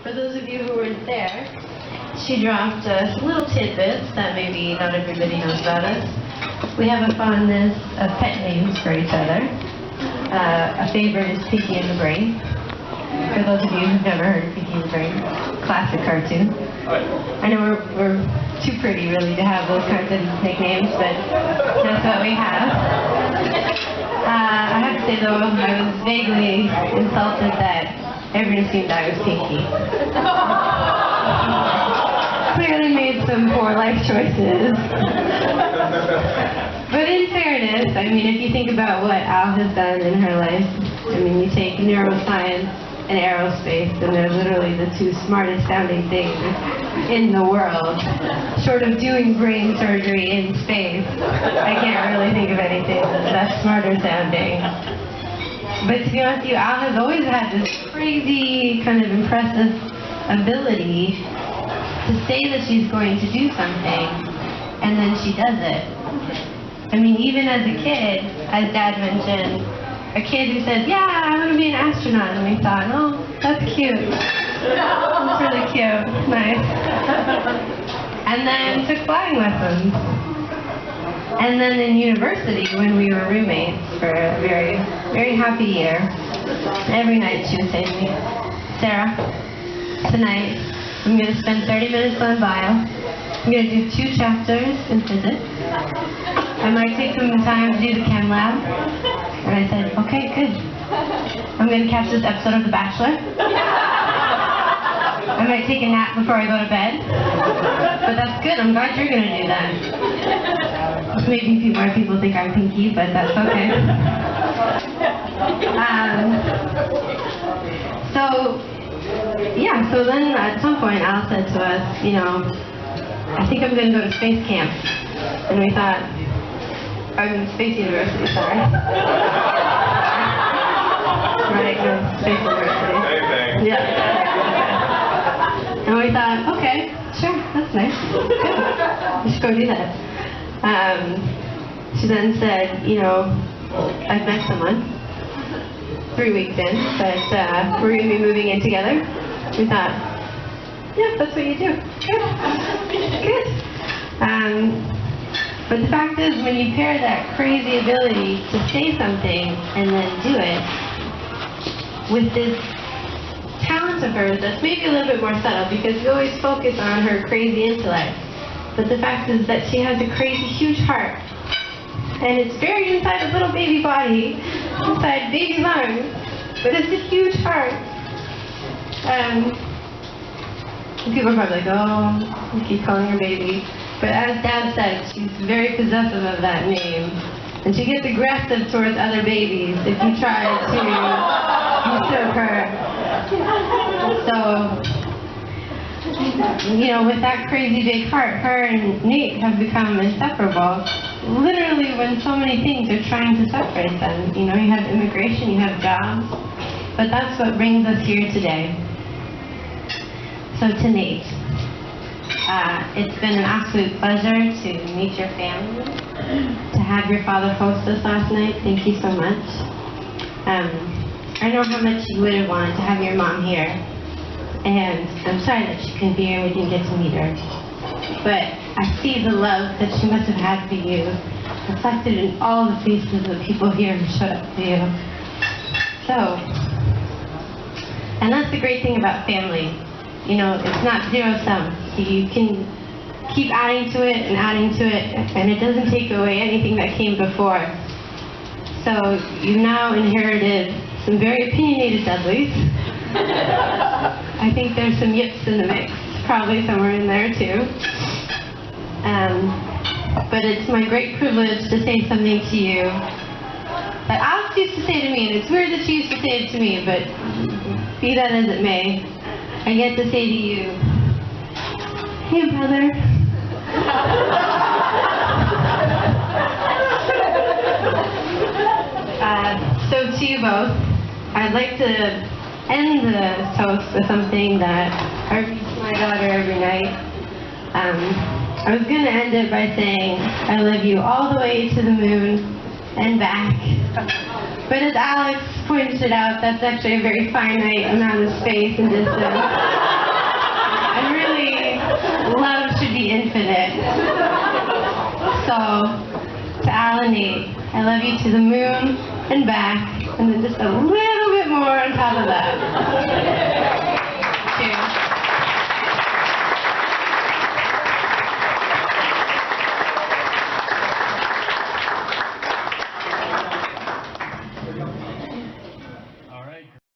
For those of you who weren't there, she dropped some little tidbits that maybe not everybody knows about us. We have a fondness of pet names for each other. A favorite is Pinky and the Brain. For those of you who've never heard of Pinky and the Brain, classic cartoon. I know we're too pretty really to have those kinds of nicknames, but that's what we have. I have to say though, I was vaguely insulted that everyone assumed I was Pinky. Clearly made some poor life choices. But in fairness, I mean, if you think about what Al has done in her life, I mean, you take neuroscience and aerospace, and they're literally the two smartest sounding things in the world. Short of doing brain surgery in space, I can't really think of anything that's smarter sounding. But to be honest with you, Al has always had this crazy, kind of impressive ability to say that she's going to do something, and then she does it. I mean, even as a kid, as Dad mentioned, a kid who said, yeah, I want to be an astronaut, and we thought, oh, that's cute. That's really cute. Nice. And then took flying lessons. And then in university, when we were roommates for a very, very happy year, every night she would say to me, Sara, tonight I'm going to spend 30 minutes on bio. I'm going to do 2 chapters in physics. I might take some time to do the chem lab. And I said, okay, good. I'm going to catch this episode of The Bachelor. I might take a nap before I go to bed. But that's good. I'm glad you're going to do that. Maybe a few more people think I'm Pinky, but that's okay. So then at some point Al said to us, you know, I think I'm going to go to space camp. And we thought, Space University, sorry. Right, no, Space University. Same thing. Yeah. And we thought, okay, sure, that's nice. We should go do that. She then said, you know, I've met someone 3 weeks in, but we're going to be moving in together. We thought, yeah, that's what you do. Good. Good. But the fact is, when you pair that crazy ability to say something and then do it with this talent of hers that's maybe a little bit more subtle, because we always focus on her crazy intellect, but the fact is that she has a crazy huge heart, and it's buried inside a little baby body, inside baby lungs, but it's a huge heart. People are probably like, oh, we keep calling her baby. But as Dad said, she's very possessive of that name. And she gets aggressive towards other babies if you try to usurp her. So, you know, with that crazy big heart, her and Nate have become inseparable. Literally when so many things are trying to separate them. You know, you have immigration, you have jobs. But that's what brings us here today. So to Nate. It's been an absolute pleasure to meet your family, to have your father host us last night. Thank you so much. I know how much you would have wanted to have your mom here, and I'm sorry that she couldn't be here and we didn't get to meet her. But I see the love that she must have had for you reflected in all the faces of people here who showed up for you. So, and that's the great thing about family. You know, it's not zero-sum. You can keep adding to it, and it doesn't take away anything that came before. So you've now inherited some very opinionated Dudleys. I think there's some yips in the mix, probably somewhere in there too. But it's my great privilege to say something to you that Alix used to say to me, and it's weird that she used to say it to me, but be that as it may, I get to say to you, hey brother. So to you both, I'd like to end the toast with something that I read to my daughter every night. I was going to end it by saying, I love you all the way to the moon and back. But as Alix pointed out, that's actually a very finite amount of space and distance. And really, love should be infinite. So, to Al and Nate, I love you to the moon and back, and then just a little bit more on top.